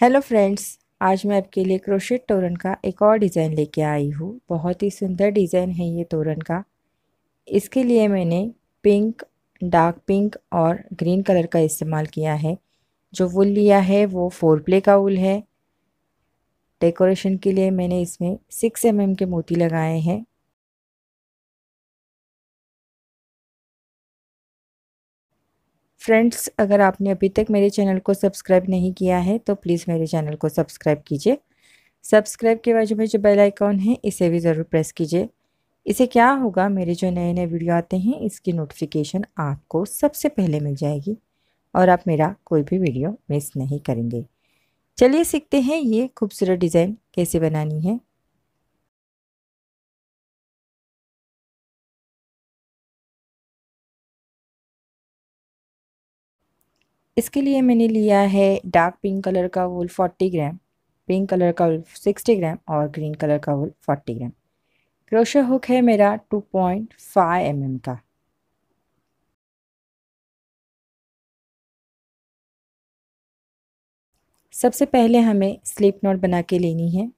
Hello friends, आज मैं आपके लिए क्रोशेट तोरण का एक और डिज़ाइन लेके आई हूँ। बहुत ही सुंदर डिज़ाइन है ये तोरण का। इसके लिए मैंने पिंक, डार्क पिंक और ग्रीन कलर का इस्तेमाल किया है। जो वूल लिया है वो 4 प्ले का वूल है। डेकोरेशन के लिए मैंने इसमें 6 mm के मोती लगाए हैं। फ्रेंड्स, अगर आपने अभी तक मेरे चैनल को सब्सक्राइब नहीं किया है तो प्लीज़ मेरे चैनल को सब्सक्राइब कीजिए। सब्सक्राइब के बाजू में जो बेल आइकॉन है इसे भी ज़रूर प्रेस कीजिए। इसे क्या होगा, मेरे जो नए नए वीडियो आते हैं इसकी नोटिफिकेशन आपको सबसे पहले मिल जाएगी और आप मेरा कोई भी वीडियो मिस नहीं करेंगे। चलिए सीखते हैं ये खूबसूरत डिज़ाइन कैसे बनानी है। इसके लिए मैंने लिया है डार्क पिंक कलर का वूल 40 ग्राम, पिंक कलर का वूल 60 ग्राम और ग्रीन कलर का वूल 40 ग्राम। क्रोशे हुक है मेरा 2.5 mm का। सबसे पहले हमें स्लिप नॉट बना के लेनी है।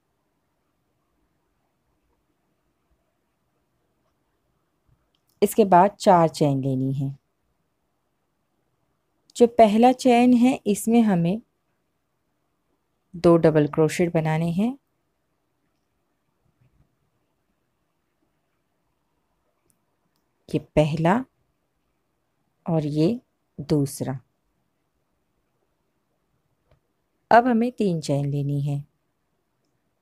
इसके बाद 4 चेन लेनी है। जो पहला चेन है इसमें हमें 2 डबल क्रोशेट बनाने हैं। ये पहला और ये दूसरा। अब हमें 3 चेन लेनी है,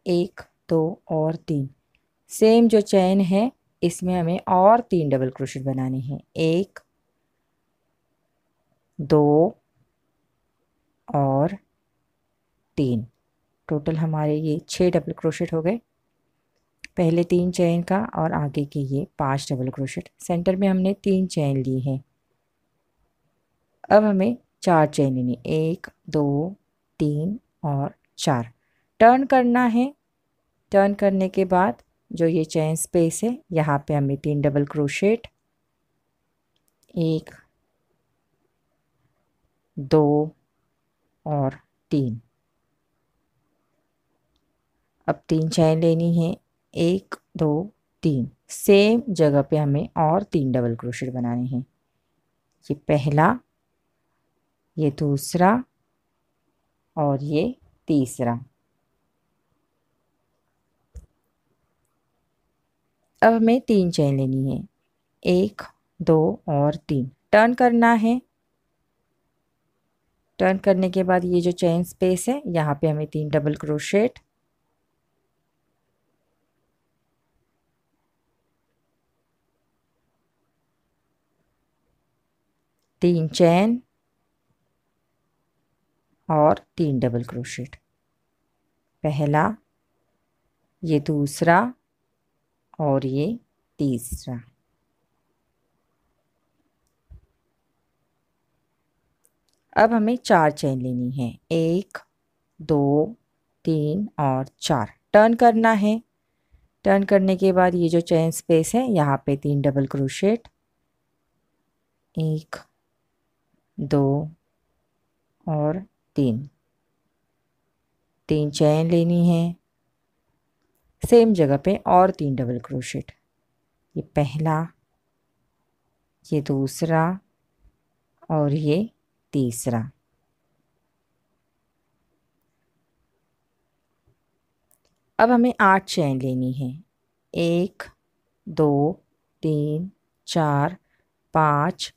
1 2 और 3। सेम जो चेन है इसमें हमें और 3 डबल क्रोशेट बनाने हैं, 1 2 और 3। टोटल हमारे ये 6 डबल क्रोशेट हो गए। पहले 3 चेन का और आगे के ये 5 डबल क्रोशेट। सेंटर में हमने 3 चेन ली है। अब हमें 4 चेन लेनी, 1 2 3 और 4। टर्न करना है। टर्न करने के बाद जो ये चेन स्पेस है यहाँ पे हमें 3 डबल क्रोशेट, 1 2 और 3। अब 3 चेन लेनी है, 1 2 3। सेम जगह पे हमें और 3 डबल क्रोशेट बनाने हैं। ये पहला, ये दूसरा और ये तीसरा। अब हमें 3 चेन लेनी है, 1 2 और 3। टर्न करना है। टर्न करने के बाद ये जो चेन स्पेस है यहाँ पे हमें 3 डबल क्रोशेट, 3 चेन और 3 डबल क्रोशेट। पहला, ये दूसरा और ये तीसरा। अब हमें 4 चेन लेनी है, 1 2 3 और 4। टर्न करना है। टर्न करने के बाद ये जो चेन स्पेस है यहाँ पे 3 डबल क्रोशेट, 1 2 और 3। 3 चेन लेनी है। सेम जगह पे और 3 डबल क्रोशेट। ये पहला, ये दूसरा और ये तीसरा। अब हमें 8 चेन लेनी है, 1 2 3 4 5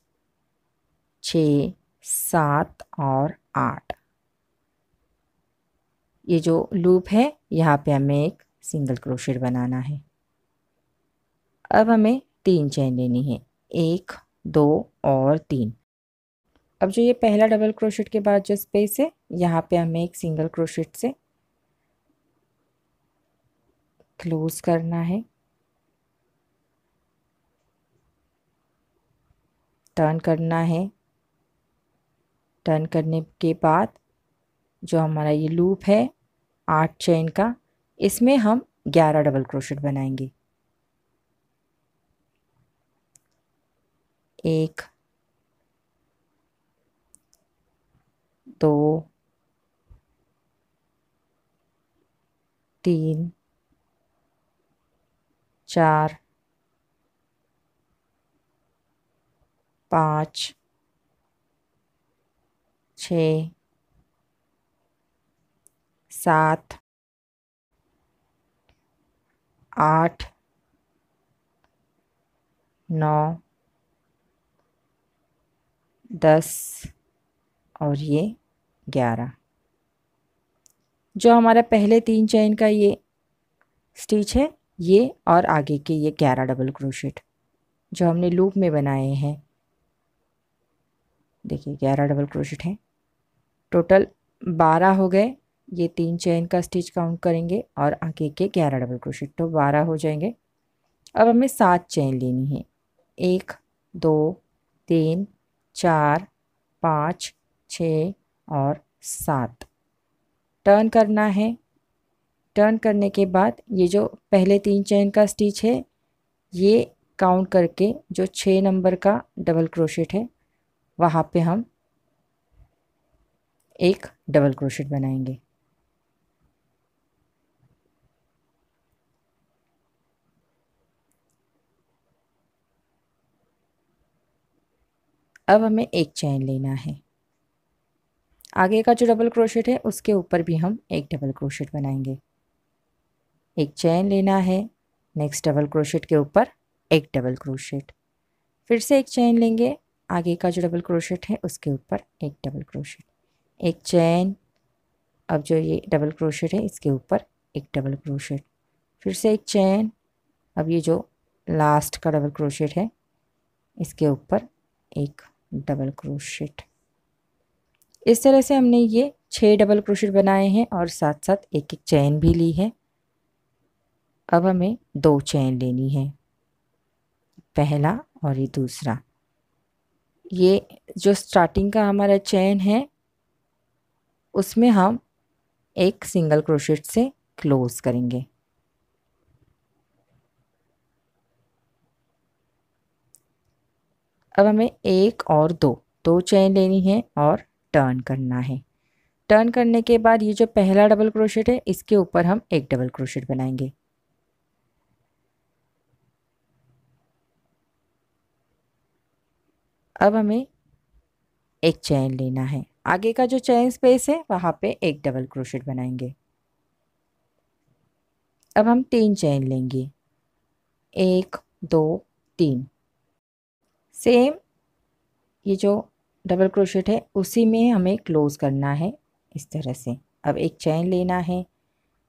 6 7 और 8। ये जो लूप है यहाँ पे हमें एक सिंगल क्रोशेट बनाना है। अब हमें 3 चेन लेनी है, 1 2 और 3। अब जो ये पहला डबल क्रोशेट के बाद जो स्पेस है यहाँ पे हमें एक सिंगल क्रोशेट से क्लोज करना है। टर्न करना है। टर्न करने के बाद जो हमारा ये लूप है 8 चेन का, इसमें हम 11 डबल क्रोशेट बनाएंगे। 1 2 3 4 5 6 7 8 9 10 और ये 11। जो हमारा पहले 3 चेन का ये स्टिच है, ये और आगे के ये 11 डबल क्रोशेट जो हमने लूप में बनाए हैं। देखिए 11 डबल क्रोशेट हैं, टोटल 12 हो गए। ये 3 चेन का स्टिच काउंट करेंगे और आगे के 11 डबल क्रोशेट, तो 12 हो जाएंगे। अब हमें 7 चेन लेनी है। 1 2 3 4 5 6 और 7 टर्न करना है। टर्न करने के बाद ये जो पहले 3 चेन का स्टिच है, ये काउंट करके जो 6 नंबर का डबल क्रोशेट है वहाँ पे हम एक डबल क्रोशेट बनाएंगे। अब हमें एक चेन लेना है। आगे का जो डबल क्रोशेट है उसके ऊपर भी हम एक डबल क्रोशेट बनाएंगे। एक चेन लेना है, नेक्स्ट डबल क्रोशेट के ऊपर एक डबल क्रोशेट, फिर से एक चेन लेंगे, आगे का जो डबल क्रोशेट है उसके ऊपर एक डबल क्रोशेट, एक चेन, अब जो ये डबल क्रोशेट है इसके ऊपर एक डबल क्रोशेट, फिर से एक चेन, अब ये जो लास्ट का डबल क्रोशेट है इसके ऊपर एक डबल क्रोशेट। इस तरह से हमने ये 6 डबल क्रोशेट बनाए हैं और साथ साथ एक एक चेन भी ली है। अब हमें 2 चेन लेनी है, पहला और ये दूसरा। ये जो स्टार्टिंग का हमारा चेन है उसमें हम एक सिंगल क्रोशेट से क्लोज करेंगे। अब हमें एक और दो चेन लेनी है और टर्न करना है। टर्न करने के बाद ये जो पहला डबल क्रोशेट है इसके ऊपर हम एक डबल क्रोशेट बनाएंगे। अब हमें एक चेन लेना है, आगे का जो चेन स्पेस है वहाँ पे एक डबल क्रोशेट बनाएंगे। अब हम 3 चेन लेंगे, 1 2 3। सेम ये जो डबल क्रोशेट है उसी में हमें क्लोज करना है इस तरह से। अब एक चेन लेना है,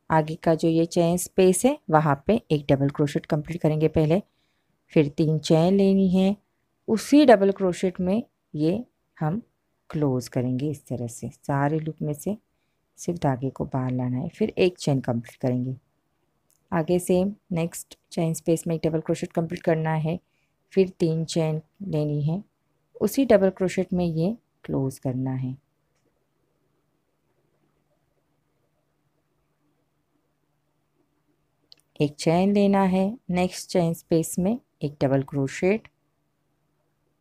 आगे का जो ये चेन स्पेस है वहाँ पे एक डबल क्रोशेट कंप्लीट करेंगे पहले, फिर 3 चेन लेनी है, उसी डबल क्रोशेट में ये हम क्लोज करेंगे इस तरह से। सारे लूप में से सिर्फ धागे को बाहर लाना है, फिर एक चेन कंप्लीट करेंगे। आगे सेम नेक्स्ट चेन स्पेस में एक डबल क्रोशेट कंप्लीट करना है, फिर 3 चेन लेनी है, उसी डबल क्रोशेट में ये क्लोज करना है। एक चेन लेना है, नेक्स्ट चेन स्पेस में एक डबल क्रोशेट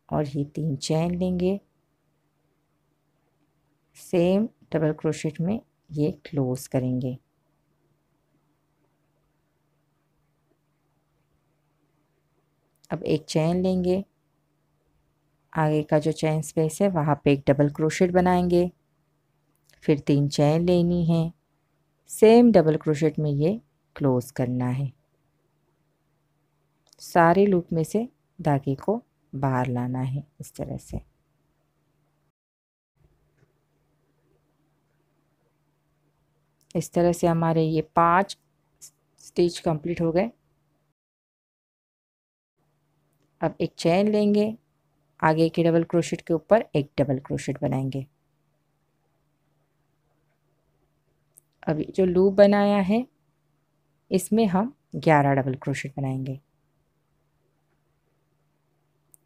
और ये 3 चेन लेंगे, सेम डबल क्रोशेट में ये क्लोज करेंगे। अब एक चेन लेंगे, आगे का जो चेन स्पेस है वहाँ पे एक डबल क्रोशेट बनाएंगे, फिर 3 चेन लेनी है, सेम डबल क्रोशेट में ये क्लोज करना है। सारे लूप में से धागे को बाहर लाना है इस तरह से। इस तरह से हमारे ये 5 स्टिच कंप्लीट हो गए। अब एक चेन लेंगे, आगे के डबल क्रोशेट के ऊपर एक डबल क्रोशेट बनाएंगे। अब जो लूप बनाया है इसमें हम 11 डबल क्रोशेट बनाएंगे।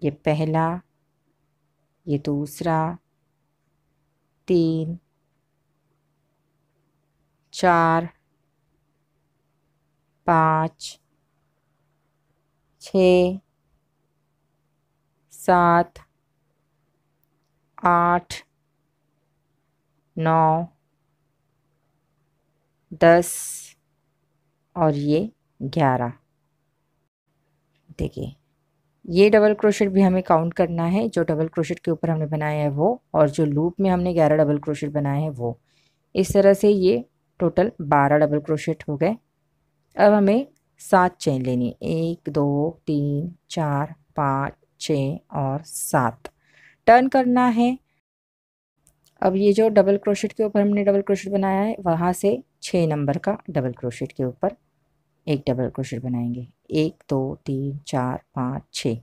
ये पहला, ये दूसरा, 3 4 5 6 7 8 9 10 और ये 11। देखिए ये डबल क्रोशेट भी हमें काउंट करना है, जो डबल क्रोशेट के ऊपर हमने बनाया है वो, और जो लूप में हमने 11 डबल क्रोशेट बनाए हैं वो। इस तरह से ये टोटल 12 डबल क्रोशेट हो गए। अब हमें 7 चेन लेनी है, 1 2 3 4 5 6 और 7 टर्न करना है। अब ये जो डबल क्रोशेट के ऊपर हमने डबल क्रोशेट बनाया है वहाँ से 6 नंबर का डबल क्रोशेट के ऊपर एक डबल क्रोशेट बनाएंगे, 1 2 3 4 5 6।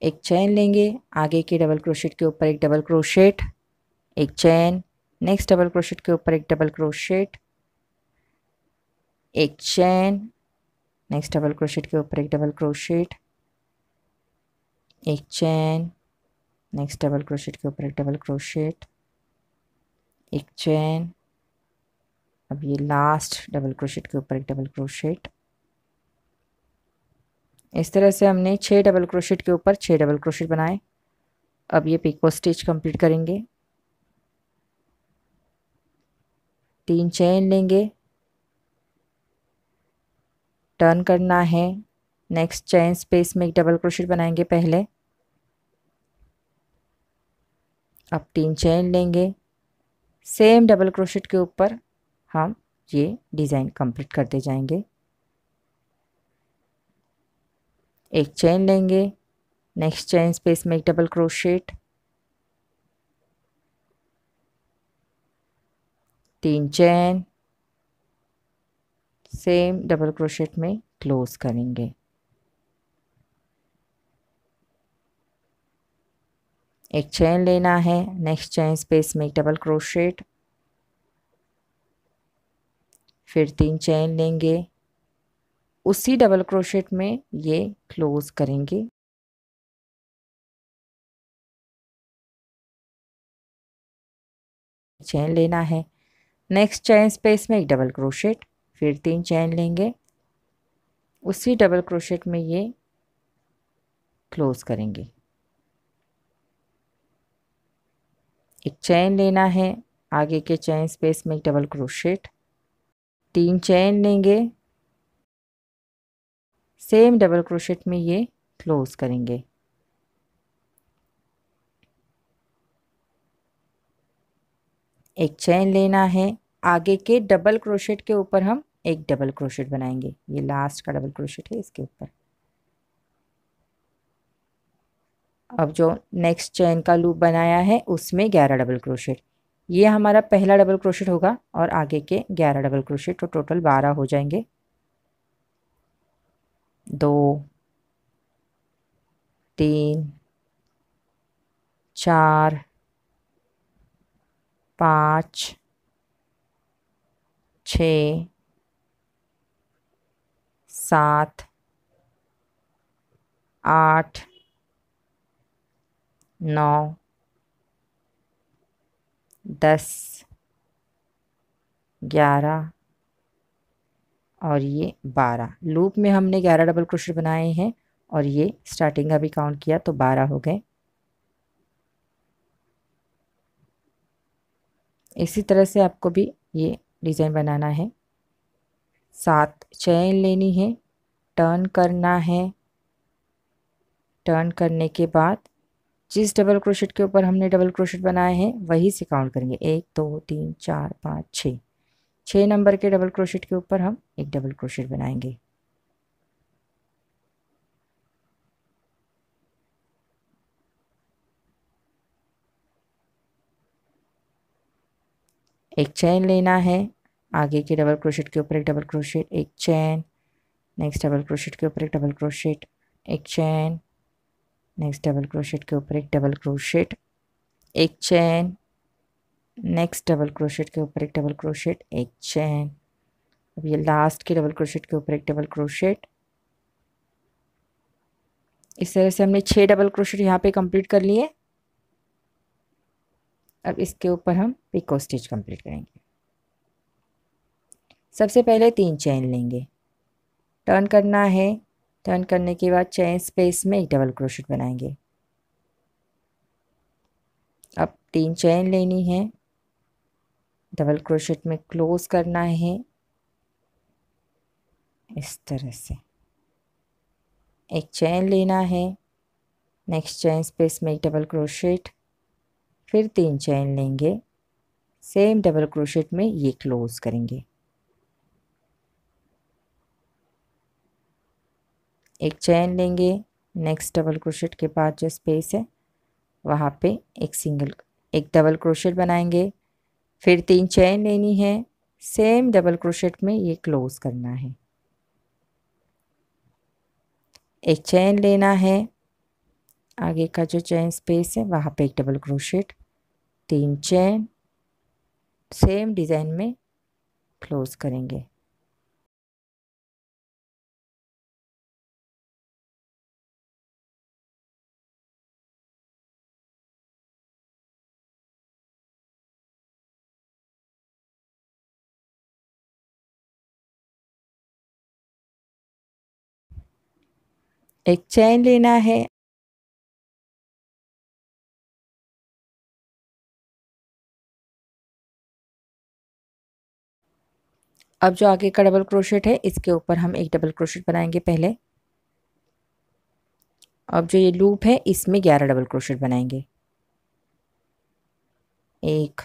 एक चेन लेंगे, आगे के डबल क्रोशेट के ऊपर एक डबल क्रोशेट, एक चेन, नेक्स्ट डबल क्रोशेट के ऊपर एक डबल क्रोशेट, एक चेन, नेक्स्ट डबल क्रोशेट के ऊपर एक डबल क्रोशेट, एक चेन, नेक्स्ट डबल क्रोशेट के ऊपर एक डबल क्रोशेट, एक चेन, अब ये लास्ट डबल क्रोशेट के ऊपर एक डबल क्रोशेट। इस तरह से हमने 6 डबल क्रोशेट के ऊपर 6 डबल क्रोशेट बनाए। अब ये पिको स्टिच कंप्लीट करेंगे। 3 चेन लेंगे, टर्न करना है, नेक्स्ट चेन स्पेस में एक डबल क्रोशेट बनाएंगे पहले। अब 3 चेन लेंगे, सेम डबल क्रोशेट के ऊपर हम ये डिज़ाइन कंप्लीट करते जाएंगे। एक चेन लेंगे, नेक्स्ट चेन स्पेस में एक double crochet, 3 chain, same double crochet में क्लोज करेंगे। एक चेन लेना है, नेक्स्ट चेन स्पेस में एक डबल क्रोशेट, फिर 3 चेन लेंगे, उसी डबल क्रोशेट में ये क्लोज करेंगे। चेन लेना है, नेक्स्ट चेन स्पेस में एक डबल क्रोशेट, फिर 3 चेन लेंगे, उसी डबल क्रोशेट में ये क्लोज करेंगे। एक चेन लेना है, आगे के चेन स्पेस में एक डबल क्रोशेट, 3 चेन लेंगे, सेम डबल क्रोशेट में ये क्लोज करेंगे। एक चेन लेना है, आगे के डबल क्रोशेट के ऊपर हम एक डबल क्रोशेट बनाएंगे, ये लास्ट का डबल क्रोशेट है इसके ऊपर। अब जो नेक्स्ट चेन का लूप बनाया है उसमें 11 डबल क्रोशेट, ये हमारा पहला डबल क्रोशेट होगा और आगे के 11 डबल क्रोशेट, तो टोटल 12 हो जाएंगे। 2 3 4 5 6 7 8 9 10 11 और ये 12। लूप में हमने 11 डबल क्रोशेट बनाए हैं और ये स्टार्टिंग का भी काउंट किया तो 12 हो गए। इसी तरह से आपको भी ये डिज़ाइन बनाना है। 7 चेन लेनी है, टर्न करना है, टर्न करने के बाद जिस डबल क्रोशेट के ऊपर हमने डबल क्रोशेट बनाए हैं वही से काउंट करेंगे, 1 2 3 4 5 6। 6 नंबर के डबल क्रोशेट के ऊपर हम एक डबल क्रोशेट बनाएंगे। एक चेन लेना है, आगे के डबल क्रोशेट के ऊपर एक डबल क्रोशेट, एक चेन, नेक्स्ट डबल क्रोशेट के ऊपर एक डबल क्रोशेट, एक चेन, नेक्स्ट डबल क्रोशेट के ऊपर एक डबल क्रोशेट, एक चेन, नेक्स्ट डबल क्रोशेट के ऊपर एक डबल क्रोशेट, एक चेन, अब ये लास्ट के डबल क्रोशेट के ऊपर एक डबल क्रोशेट। इस तरह से हमने 6 डबल क्रोशेट यहाँ पे कंप्लीट कर लिए। अब इसके ऊपर हम पिको स्टिच कंप्लीट करेंगे। सबसे पहले 3 चेन लेंगे, टर्न करना है, टर्न करने के बाद चेन स्पेस में एक डबल क्रोशेट बनाएंगे। अब 3 चेन लेनी है, डबल क्रोशेट में क्लोज करना है इस तरह से। एक चेन लेना है, नेक्स्ट चेन स्पेस में एक डबल क्रोशेट, फिर 3 चेन लेंगे, सेम डबल क्रोशेट में ये क्लोज करेंगे। एक चेन लेंगे, नेक्स्ट डबल क्रोशेट के बाद जो स्पेस है वहाँ पे एक डबल क्रोशेट बनाएंगे, फिर 3 चेन लेनी है, सेम डबल क्रोशेट में ये क्लोज करना है। एक चेन लेना है, आगे का जो चेन स्पेस है वहाँ पे एक double crochet, 3 chain, same design में क्लोज करेंगे। एक चेन लेना है, अब जो आगे का डबल क्रोशेट है इसके ऊपर हम एक डबल क्रोशेट बनाएंगे पहले। अब जो ये लूप है इसमें 11 डबल क्रोशेट बनाएंगे। 1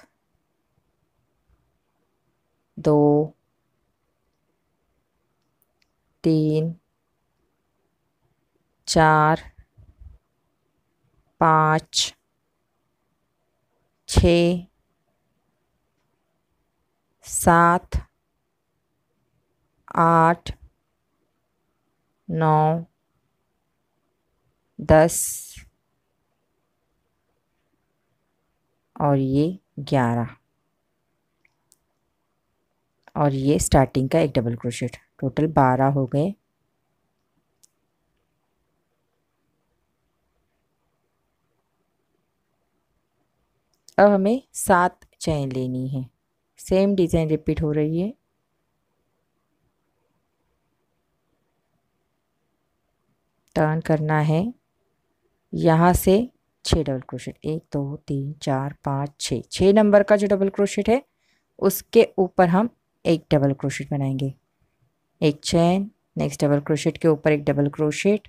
2 3 4 5 6 7 8 9 10 और ये 11 और ये स्टार्टिंग का एक डबल क्रोशेट, टोटल 12 हो गए। अब हमें 7 चेन लेनी है, सेम डिज़ाइन रिपीट हो रही है। टर्न करना है, यहाँ से 6 डबल क्रोशेट, 1 2 3 4 5 6, 6 नंबर का जो डबल क्रोशेट है उसके ऊपर हम एक डबल क्रोशेट बनाएंगे। एक चेन, नेक्स्ट डबल क्रोशेट के ऊपर एक डबल क्रोशेट,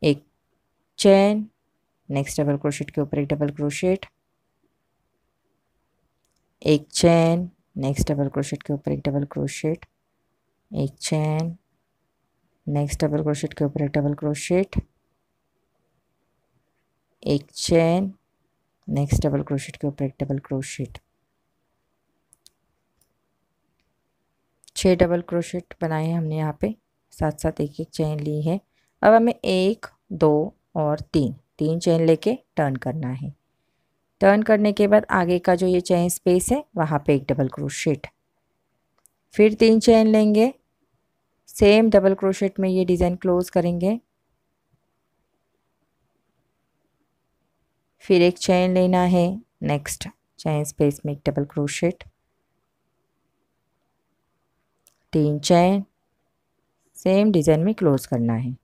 एक चेन, नेक्स्ट डबल क्रोशेट के ऊपर एक डबल क्रोशेट, एक चेन, नेक्स्ट डबल क्रोशेट के ऊपर एक डबल क्रोशेट, एक चेन, नेक्स्ट डबल क्रोशेट के ऊपर एक डबल क्रोशेट, एक चेन, नेक्स्ट डबल क्रोशेट के ऊपर एक डबल क्रोशेट। 6 डबल क्रोशेट बनाए हैं हमने यहाँ पे, साथ साथ एक एक चेन ली है। अब हमें 1 2 और 3 चेन लेके टर्न करना है। टर्न करने के बाद आगे का जो ये चेन स्पेस है वहाँ पे एक डबल क्रोशेट, फिर 3 चेन लेंगे, सेम डबल क्रोशेट में ये डिज़ाइन क्लोज करेंगे, फिर एक चेन लेना है, नेक्स्ट चेन स्पेस में एक double crochet, 3 chain, same design में क्लोज करना है,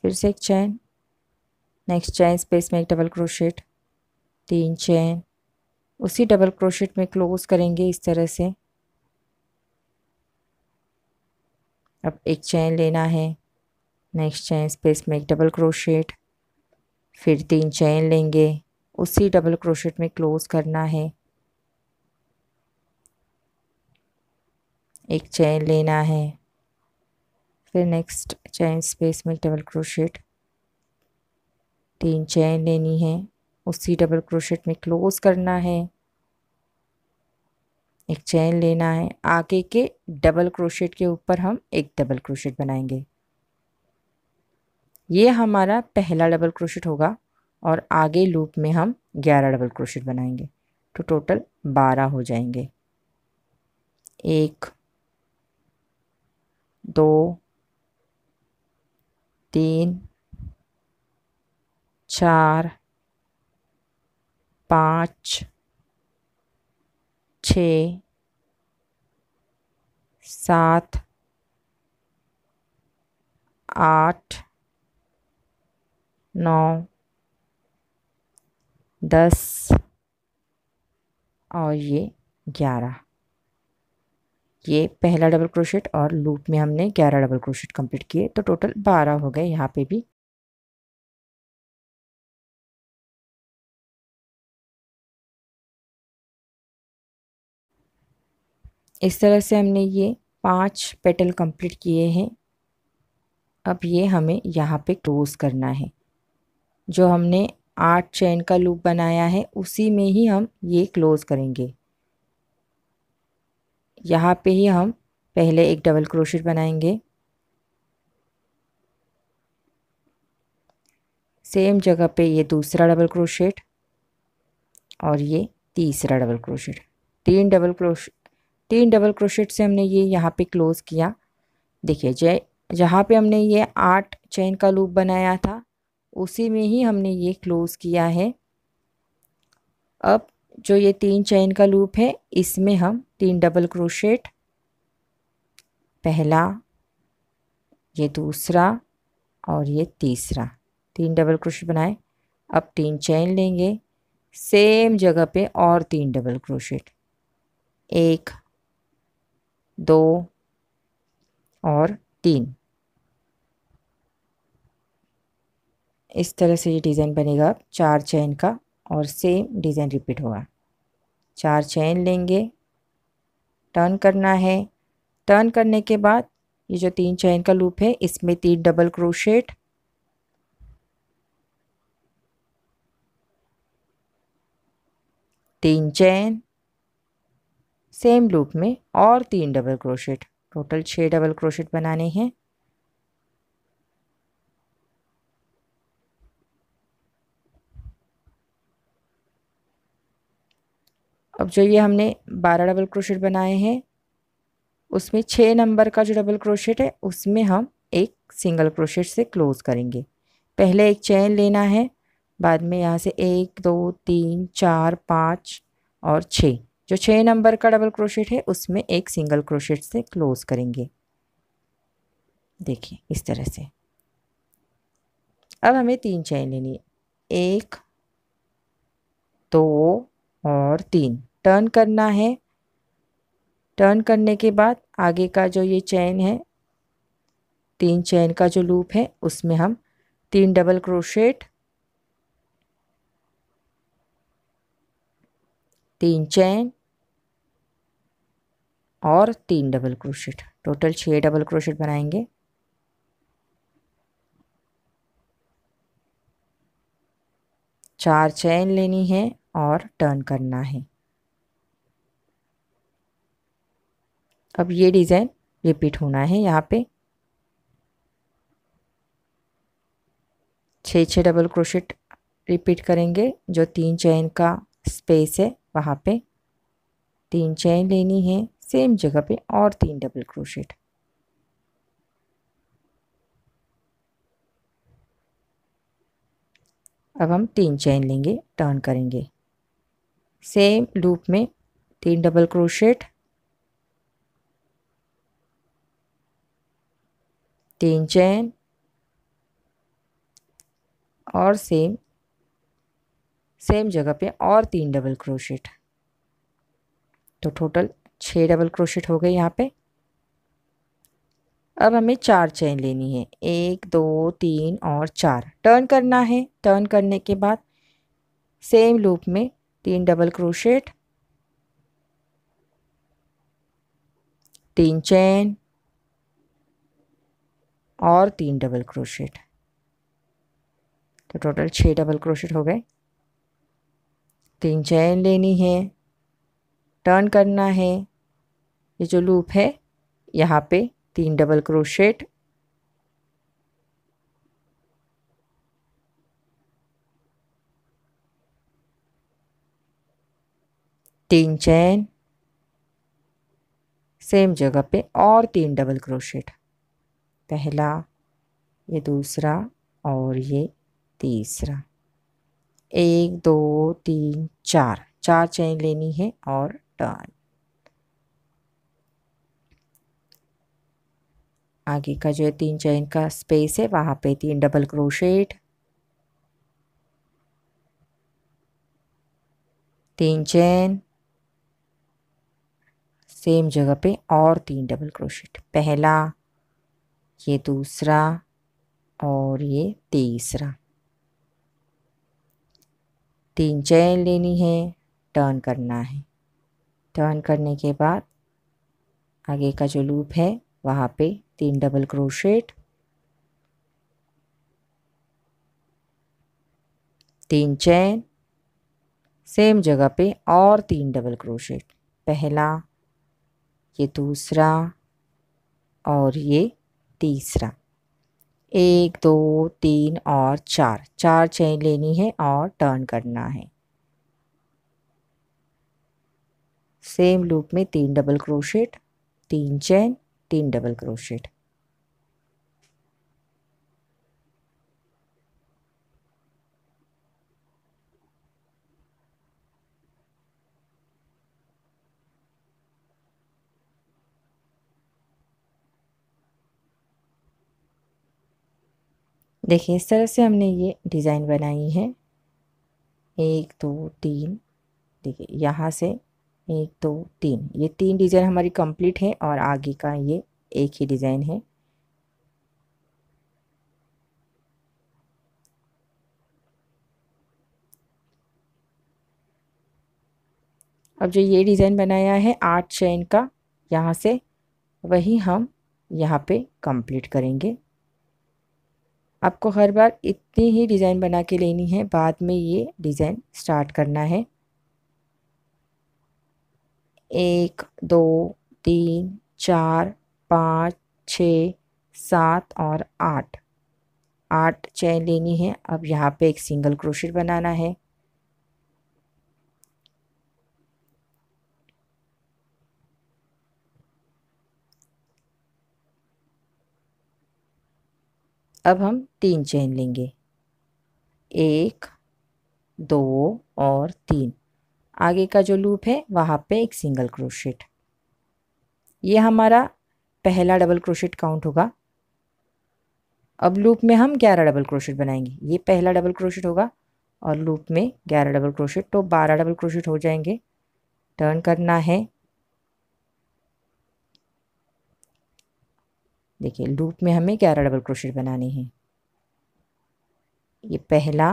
फिर से एक चेन, नेक्स्ट चेन स्पेस में एक डबल क्रोशेट, 3 चेन, उसी डबल क्रोशेट में क्लोज करेंगे इस तरह से। अब एक चेन लेना है, नेक्स्ट चेन स्पेस में एक डबल क्रोशेट, फिर 3 चेन लेंगे, उसी डबल क्रोशेट में क्लोज करना है, एक चेन लेना है, फिर नेक्स्ट चेन स्पेस में डबल क्रोशेट, 3 चेन लेनी है, उसी डबल क्रोशेट में क्लोज करना है, एक चेन लेना है, आगे के डबल क्रोशेट के ऊपर हम एक डबल क्रोशेट बनाएंगे। ये हमारा पहला डबल क्रोशेट होगा और आगे लूप में हम 11 डबल क्रोशेट बनाएंगे, तो टोटल 12 हो जाएंगे। 1 2 3 4 5 6 7 8 9 10 और ये 11, ये पहला डबल क्रोशेट और लूप में हमने 11 डबल क्रोशेट कंप्लीट किए, तो टोटल 12 हो गए यहाँ पे भी। इस तरह से हमने ये 5 पेटल कंप्लीट किए हैं। अब ये हमें यहाँ पे क्लोज करना है। जो हमने 8 चेन का लूप बनाया है उसी में ही हम ये क्लोज करेंगे। यहाँ पे ही हम पहले एक डबल क्रोशेट बनाएंगे, सेम जगह पे ये दूसरा डबल क्रोशेट और ये तीसरा डबल क्रोशेट। 3 डबल क्रोशेट से हमने ये यहाँ पे क्लोज किया। देखिए जहाँ पे हमने ये 8 चेन का लूप बनाया था उसी में ही हमने ये क्लोज किया है। अब जो ये 3 चेन का लूप है इसमें हम 3 डबल क्रोशेट, पहला, ये दूसरा और ये तीसरा, 3 डबल क्रोशेट बनाए। अब 3 चेन लेंगे, सेम जगह पे और 3 डबल क्रोशेट, 1 2 और 3। इस तरह से ये डिज़ाइन बनेगा। 4 चेन का और सेम डिज़ाइन रिपीट होगा। 4 चेन लेंगे, टर्न करना है। टर्न करने के बाद ये जो 3 चेन का लूप है इसमें 3 double crochet, 3 chain, same loop में और 3 double crochet, total 6 double crochet बनाने हैं। अब जो ये हमने 12 डबल क्रोशेट बनाए हैं उसमें 6 नंबर का जो डबल क्रोशेट है उसमें हम एक सिंगल क्रोशेट से क्लोज करेंगे। पहले एक चेन लेना है, बाद में यहाँ से 1 2 3 4 5 और 6, जो 6 नंबर का डबल क्रोशेट है उसमें एक सिंगल क्रोशेट से क्लोज करेंगे। देखिए इस तरह से। अब हमें 3 चेन लेनी है, 1 2 और 3। टर्न करना है। टर्न करने के बाद आगे का जो ये चेन है, 3 चेन का जो लूप है उसमें हम 3 डबल क्रोशेट, 3 चेन और 3 double crochet, total 6 double crochet बनाएंगे। चार चेन लेनी है और टर्न करना है। अब ये डिज़ाइन रिपीट होना है। यहाँ पे 6 डबल क्रोशेट रिपीट करेंगे। जो 3 चेन का स्पेस है वहाँ पे 3 चेन लेनी है, सेम जगह पे और 3 डबल क्रोशेट। अब हम 3 चेन लेंगे, टर्न करेंगे, सेम लूप में 3 डबल क्रोशेट, 3 चेन और सेम जगह पे और 3 डबल क्रोशेट, तो टोटल 6 डबल क्रोशेट हो गए यहाँ पे। अब हमें 4 चेन लेनी है, 1 2 3 और 4। टर्न करना है। टर्न करने के बाद सेम लूप में 3 डबल क्रोशेट, 3 चेन और 3 डबल क्रोशेट, तो टोटल 6 डबल क्रोशेट हो गए। 3 चेन लेनी है, टर्न करना है। ये जो लूप है यहाँ पे 3 डबल क्रोशेट, 3 चेन, सेम जगह पे और 3 डबल क्रोशेट, पहला, ये दूसरा और ये तीसरा, 1 2 3 4, 4 चेन लेनी है और टर्न। आगे का जो है 3 चेन का स्पेस है वहाँ पे 3 डबल क्रोशेट, 3 चेन सेम जगह पे और 3 डबल क्रोशेट, पहला, ये दूसरा और ये तीसरा। 3 चेन लेनी है, टर्न करना है। टर्न करने के बाद आगे का जो लूप है वहाँ पे 3 डबल क्रोशेट, 3 चेन, सेम जगह पे और 3 डबल क्रोशेट, पहला, ये दूसरा और ये तीसरा। 1 2 3 और 4 चेन लेनी है और टर्न करना है। सेम लूप में 3 double crochet, 3 chain, 3 double crochet. देखिए इस तरह से हमने ये डिज़ाइन बनाई है। 1 2 3, देखिए यहाँ से 1 2 3, ये 3 डिज़ाइन हमारी कंप्लीट है और आगे का ये एक ही डिज़ाइन है। अब जो ये डिज़ाइन बनाया है 8 चेन का, यहाँ से वही हम यहाँ पे कंप्लीट करेंगे। आपको हर बार इतनी ही डिज़ाइन बना के लेनी है, बाद में ये डिज़ाइन स्टार्ट करना है। 1 2 3 4 5 6 7 और 8 चेन लेनी है। अब यहाँ पे एक सिंगल क्रोशेट बनाना है। अब हम 3 चेन लेंगे, 1 2 और 3। आगे का जो लूप है वहाँ पे एक सिंगल क्रोशेट। ये हमारा पहला डबल क्रोशेट काउंट होगा। अब लूप में हम 11 डबल क्रोशेट बनाएंगे। ये पहला डबल क्रोशेट होगा और लूप में 11 डबल क्रोशेट, तो 12 डबल क्रोशेट हो जाएंगे। टर्न करना है। देखिए लूप में हमें 11 डबल क्रोशेट बनाने हैं। ये पहला,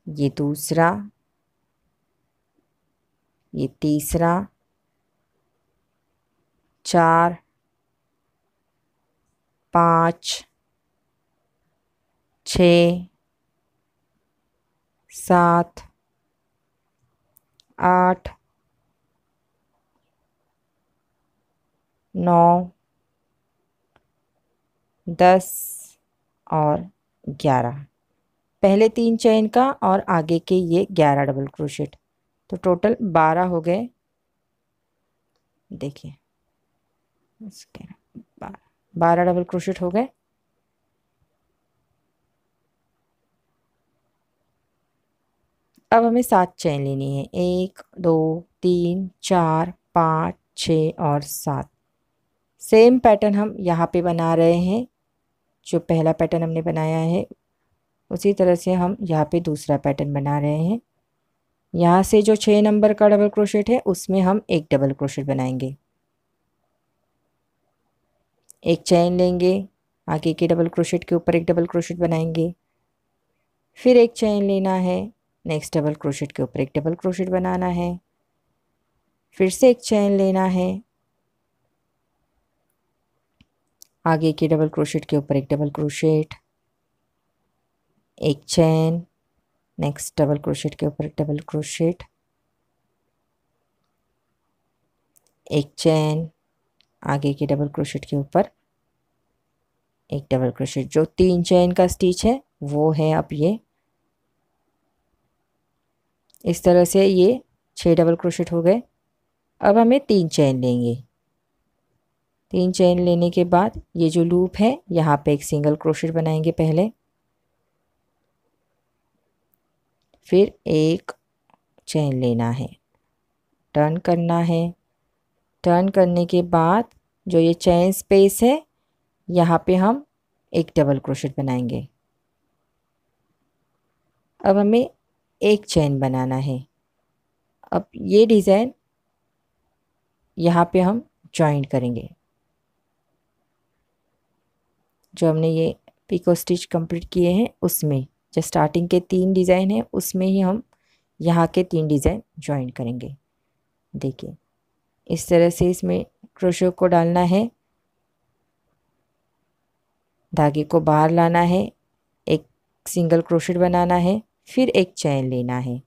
ये दूसरा, ये तीसरा, 4 5 6 7 8 9 10 और 11। पहले 3 चेन का और आगे के ये 11 डबल क्रोशेट, तो टोटल 12 हो गए। देखिए 12 डबल क्रोशेट हो गए। अब हमें 7 चेन लेनी है, 1 2 3 4 5 6 और 7। सेम पैटर्न हम यहाँ पे बना रहे हैं। जो पहला पैटर्न हमने बनाया है उसी तरह से हम यहाँ पे दूसरा पैटर्न बना रहे हैं। यहाँ से जो 6 नंबर का डबल क्रोशेट है उसमें हम एक डबल क्रोशेट बनाएंगे, एक चेन लेंगे, आगे के डबल क्रोशेट के ऊपर एक डबल क्रोशेट बनाएंगे, फिर एक चेन लेना है, नेक्स्ट डबल क्रोशेट के ऊपर एक डबल क्रोशेट बनाना है, फिर से एक चेन लेना है, आगे के डबल क्रोशेट के ऊपर एक डबल क्रोशेट, एक चेन, नेक्स्ट डबल क्रोशेट के ऊपर एक डबल क्रोशेट, एक चेन, आगे के डबल क्रोशेट के ऊपर एक डबल क्रोशेट। जो 3 चेन का स्टिच है वो है अब ये। इस तरह से ये 6 डबल क्रोशेट हो गए। अब हमें 3 चेन लेंगे। 3 चेन लेने के बाद ये जो लूप है यहाँ पे एक सिंगल क्रोशेट बनाएंगे पहले, फिर एक चेन लेना है, टर्न करना है। टर्न करने के बाद जो ये चेन स्पेस है यहाँ पे हम एक डबल क्रोशेट बनाएंगे। अब हमें एक चेन बनाना है। अब ये डिज़ाइन यहाँ पे हम जॉइंट करेंगे। जो हमने ये पिको स्टिच कंप्लीट किए हैं उसमें जो स्टार्टिंग के 3 डिज़ाइन हैं उसमें ही हम यहाँ के 3 डिज़ाइन जॉइन करेंगे। देखिए इस तरह से इसमें क्रोशो को डालना है, धागे को बाहर लाना है, एक सिंगल क्रोशेट बनाना है, फिर एक चेन लेना है।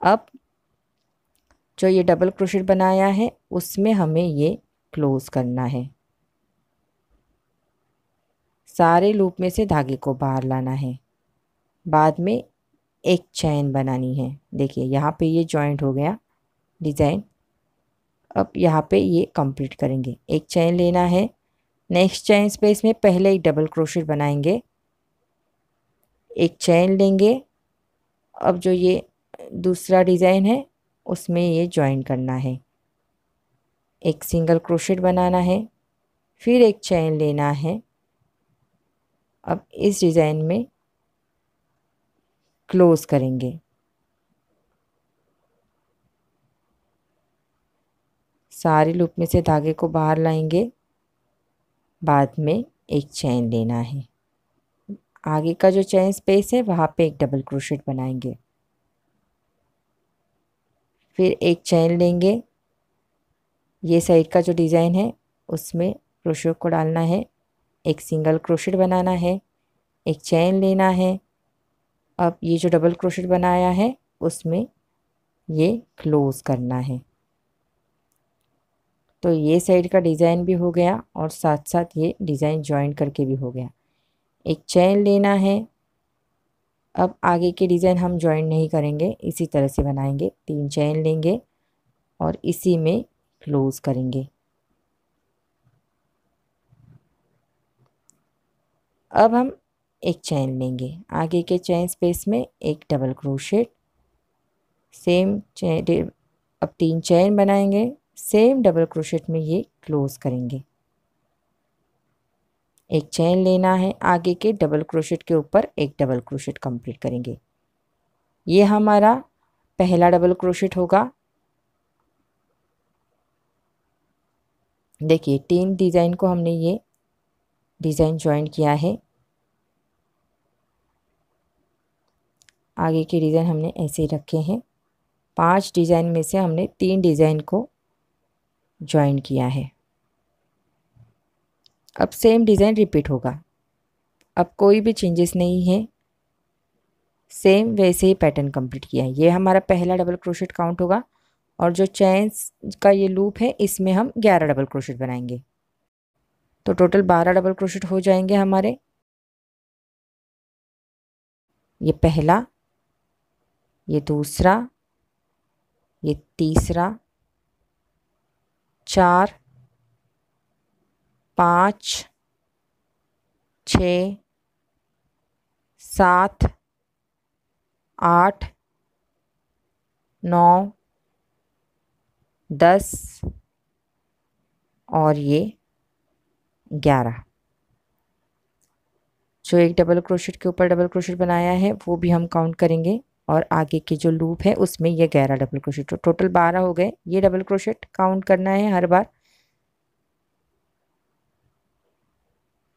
अब जो ये डबल क्रोशेट बनाया है उसमें हमें ये क्लोज करना है। सारे लूप में से धागे को बाहर लाना है, बाद में एक चेन बनानी है। देखिए यहाँ पे ये जॉइंट हो गया डिज़ाइन। अब यहाँ पे ये कंप्लीट करेंगे। एक चेन लेना है, नेक्स्ट चेन स्पेस में पहले एक डबल क्रोशेट बनाएंगे, एक चेन लेंगे। अब जो ये दूसरा डिज़ाइन है उसमें ये जॉइन करना है, एक सिंगल क्रोशेट बनाना है, फिर एक चेन लेना है। अब इस डिज़ाइन में क्लोज करेंगे। सारे लूप में से धागे को बाहर लाएंगे, बाद में एक चेन लेना है। आगे का जो चेन स्पेस है वहाँ पे एक डबल क्रोशेट बनाएंगे, फिर एक चेन लेंगे। ये साइड का जो डिज़ाइन है उसमें क्रोशेट को डालना है, एक सिंगल क्रोशेट बनाना है, एक चेन लेना है। अब ये जो डबल क्रोशेट बनाया है उसमें ये क्लोज करना है। तो ये साइड का डिज़ाइन भी हो गया और साथ साथ ये डिज़ाइन जॉइन करके भी हो गया। एक चेन लेना है। अब आगे के डिज़ाइन हम जॉइन नहीं करेंगे, इसी तरह से बनाएंगे। 3 चेन लेंगे और इसी में क्लोज करेंगे। अब हम एक चेन लेंगे, आगे के चेन स्पेस में एक डबल क्रोशेट, सेम चेन। अब 3 चेन बनाएंगे, सेम डबल क्रोशेट में ये क्लोज करेंगे। एक चेन लेना है, आगे के डबल क्रोशेट के ऊपर एक डबल क्रोशेट कंप्लीट करेंगे। ये हमारा पहला डबल क्रोशेट होगा। देखिए 3 डिज़ाइन को हमने ये डिज़ाइन ज्वाइन किया है। आगे के डिज़ाइन हमने ऐसे ही रखे हैं। 5 डिज़ाइन में से हमने 3 डिज़ाइन को ज्वाइन किया है। अब सेम डिज़ाइन रिपीट होगा। अब कोई भी चेंजेस नहीं है, सेम वैसे ही पैटर्न कंप्लीट किया है। ये हमारा पहला डबल क्रोशेट काउंट होगा और जो चेन्स का ये लूप है इसमें हम 11 डबल क्रोशेट बनाएंगे। तो टोटल 12 डबल क्रोशेट हो जाएंगे हमारे। ये पहला, ये दूसरा, ये तीसरा, 4, 5, 6, 7, 8, 9, 10 और ये 11। जो एक डबल क्रोशेट के ऊपर डबल क्रोशेट बनाया है वो भी हम काउंट करेंगे और आगे की जो लूप है उसमें ये 11 डबल क्रोशेट, तो टोटल 12 हो गए। ये डबल क्रोशेट काउंट करना है हर बार।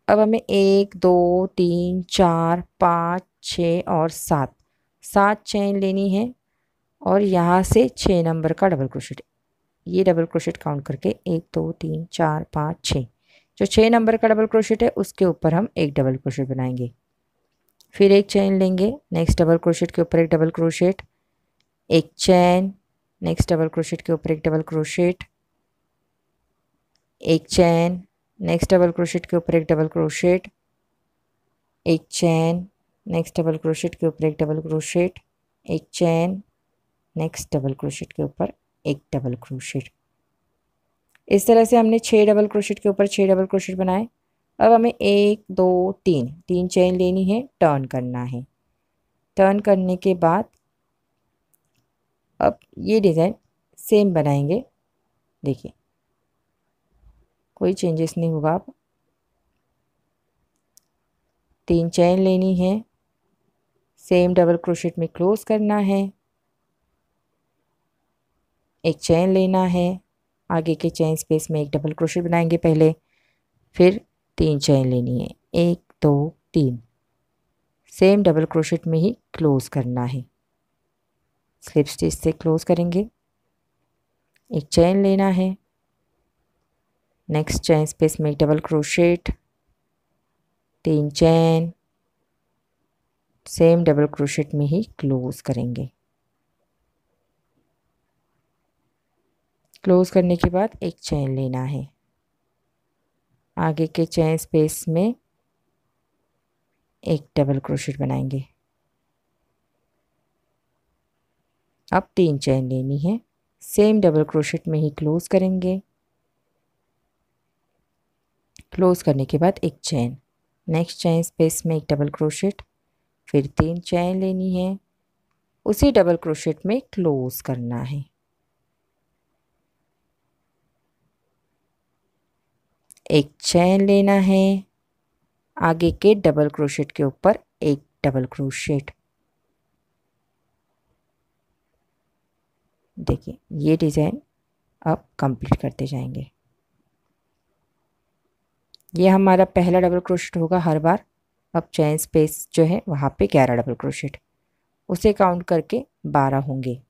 अब हमें 1, 2, 3, 4, 5, 6 और 7 चेन लेनी है और यहाँ से 6 नंबर का डबल क्रोशेट। ये डबल क्रोशेट काउंट करके 1, 2, 3, 4, 5, 6, जो 6 नंबर का डबल क्रोशेट है उसके ऊपर हम एक डबल क्रोशेट बनाएंगे। फिर एक चेन लेंगे, नेक्स्ट डबल क्रोशेट के ऊपर एक डबल क्रोशेट, एक चेन, नेक्स्ट डबल क्रोशेट के ऊपर एक डबल क्रोशेट, एक चेन, नेक्स्ट डबल क्रोशेट के ऊपर एक डबल क्रोशेट, एक चेन, नेक्स्ट डबल क्रोशेट के ऊपर एक डबल क्रोशेट, एक चेन, नेक्स्ट डबल क्रोशेट के ऊपर एक डबल क्रोशेट। इस तरह से हमने 6 डबल क्रोशेट के ऊपर 6 डबल क्रोशेट बनाए। अब हमें 1, 2, 3 चेन लेनी है, टर्न करना है। टर्न करने के बाद अब ये डिज़ाइन सेम बनाएंगे। देखिए कोई चेंजेस नहीं होगा। अब 3 चेन लेनी है, सेम डबल क्रोशेट में क्लोज करना है, एक चेन लेना है, आगे के चेन स्पेस में एक डबल क्रोशेट बनाएंगे पहले, फिर 3 चेन लेनी है, 1 2 3, सेम डबल क्रोशेट में ही क्लोज करना है, स्लिप स्टिच से क्लोज करेंगे, एक चेन लेना है, नेक्स्ट चेन स्पेस में एक double crochet, 3 chain, same double crochet में ही क्लोज करेंगे। क्लोज करने के बाद एक चेन लेना है, आगे के चेन स्पेस में एक डबल क्रोशेट बनाएंगे। अब 3 चेन लेनी है, सेम डबल क्रोशेट में ही क्लोज करेंगे। क्लोज करने के बाद एक चेन, नेक्स्ट चेन स्पेस में एक डबल क्रोशेट, फिर 3 चेन लेनी है, उसी डबल क्रोशेट में क्लोज करना है। एक चेन लेना है, आगे के डबल क्रोशेट के ऊपर एक डबल क्रोशेट। देखिए ये डिज़ाइन अब कंप्लीट करते जाएंगे। ये हमारा पहला डबल क्रोशेट होगा हर बार। अब चेन स्पेस जो है वहाँ पे 11 डबल क्रोशेट, उसे काउंट करके 12 होंगे।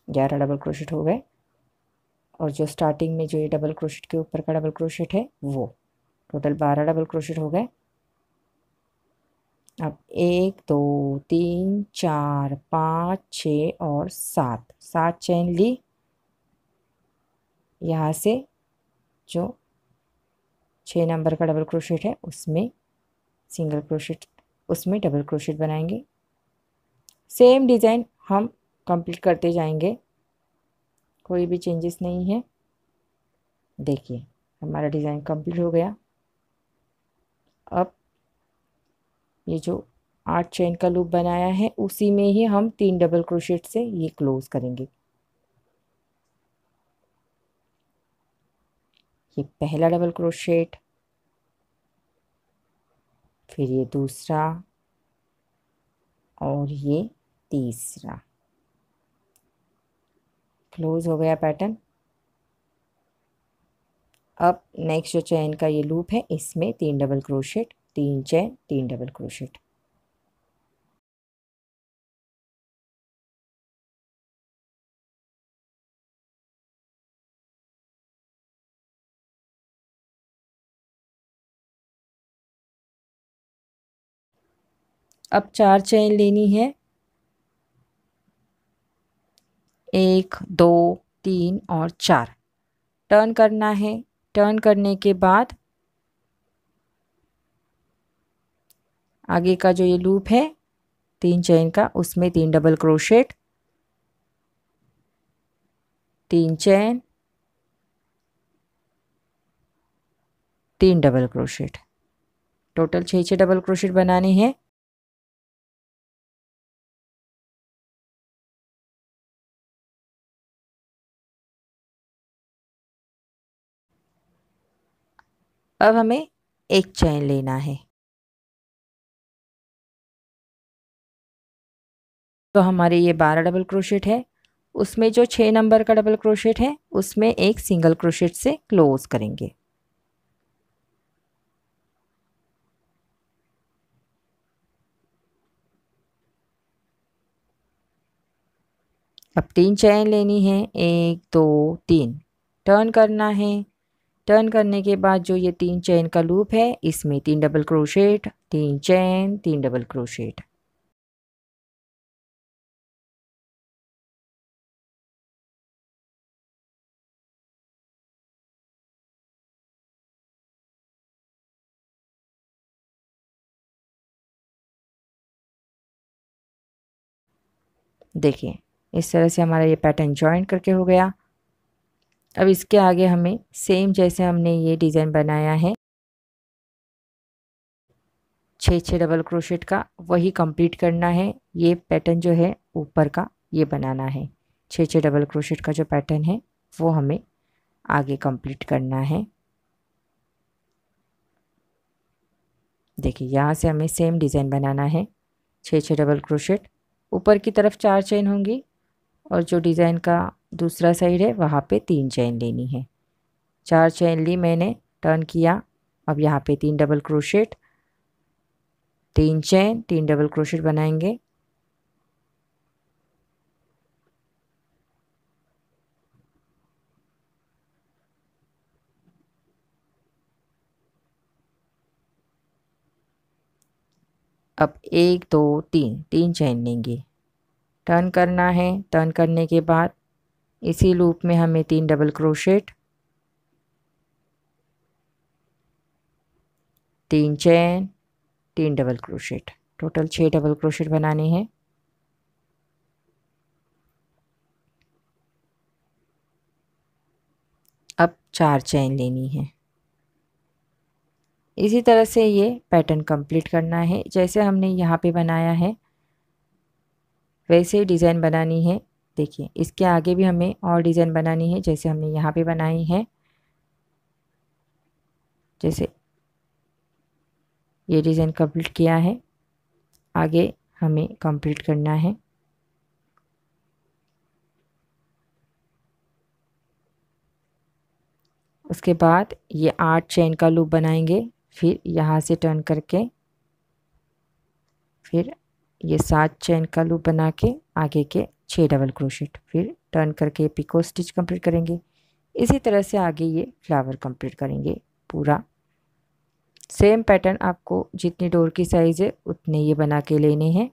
ग्यारह डबल क्रोशेट हो गए, और जो स्टार्टिंग में जो ये डबल क्रोशेट के ऊपर का डबल क्रोशेट है वो टोटल 12 डबल क्रोशेट हो गए। अब 1 2 3 4 5 6 और 7 चेन ली। यहाँ से जो 6 नंबर का डबल क्रोशेट है उसमें सिंगल क्रोशेट, उसमें डबल क्रोशेट बनाएंगे। सेम डिज़ाइन हम कंप्लीट करते जाएंगे, कोई भी चेंजेस नहीं है। देखिए हमारा डिज़ाइन कंप्लीट हो गया। अब ये जो 8 चेन का लूप बनाया है उसी में ही हम 3 डबल क्रोशेट से ये क्लोज करेंगे। ये पहला डबल क्रोशेट, फिर ये दूसरा और ये तीसरा, क्लोज हो गया पैटर्न। अब नेक्स्ट जो चेन का ये लूप है इसमें 3 double crochet, 3 chain, 3 double crochet. अब 4 चेन लेनी है, 1 2 3 और 4, टर्न करना है। टर्न करने के बाद आगे का जो ये लूप है 3 चेन का उसमें 3 double crochet, 3 chain, 3 double crochet, total 6 double crochet बनाने हैं। अब हमें एक चेन लेना है, तो हमारे ये 12 डबल क्रोशेट है, उसमें जो 6 नंबर का डबल क्रोशेट है उसमें एक सिंगल क्रोशेट से क्लोज करेंगे। अब 3 चेन लेनी है, 1 2 3, टर्न करना है। टर्न करने के बाद जो ये 3 चेन का लूप है इसमें 3 double crochet, 3 chain, 3 double crochet. देखिए इस तरह से हमारा ये पैटर्न जॉइन करके हो गया। अब इसके आगे हमें सेम जैसे हमने ये डिज़ाइन बनाया है 6 डबल क्रोशेट का, वही कंप्लीट करना है। ये पैटर्न जो है ऊपर का ये बनाना है, 6 डबल क्रोशेट का जो पैटर्न है वो हमें आगे कंप्लीट करना है। देखिए यहाँ से हमें सेम डिज़ाइन बनाना है, 6 डबल क्रोशेट, ऊपर की तरफ 4 चेन होंगी और जो डिज़ाइन का दूसरा साइड है वहाँ पे 3 चेन लेनी है। 4 चेन ली मैंने, टर्न किया, अब यहाँ पे 3 double crochet, 3 chain, 3 double crochet बनाएंगे। अब 1 2 3 3 चेन लेंगे, टर्न करना है। टर्न करने के बाद इसी लूप में हमें 3 double crochet, 3 chain, 3 double crochet, total 6 double crochet बनाने हैं। अब 4 चेन लेनी है। इसी तरह से ये पैटर्न कंप्लीट करना है, जैसे हमने यहाँ पे बनाया है वैसे डिज़ाइन बनानी है। देखिए इसके आगे भी हमें और डिज़ाइन बनानी है जैसे हमने यहाँ पे बनाई है। जैसे ये डिज़ाइन कंप्लीट किया है, आगे हमें कंप्लीट करना है। उसके बाद ये 8 चेन का लूप बनाएंगे, फिर यहाँ से टर्न करके फिर ये 7 चेन का लूप बना के आगे के 6 डबल क्रोशेट, फिर टर्न करके पिको स्टिच कंप्लीट करेंगे। इसी तरह से आगे ये फ्लावर कंप्लीट करेंगे पूरा। सेम पैटर्न आपको जितनी डोर की साइज़ है उतने ये बना के लेने हैं।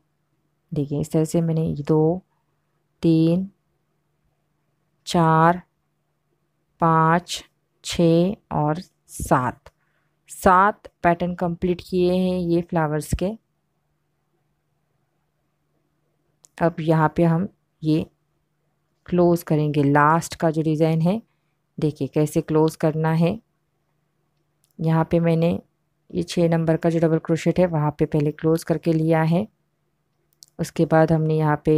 देखिए इस तरह से मैंने 2 3 4 5 6 और 7 पैटर्न कंप्लीट किए हैं ये फ्लावर्स के। अब यहाँ पे हम ये क्लोज करेंगे लास्ट का जो डिज़ाइन है। देखिए कैसे क्लोज करना है। यहाँ पे मैंने ये 6 नंबर का जो डबल क्रोशेट है वहाँ पे पहले क्लोज करके लिया है। उसके बाद हमने यहाँ पे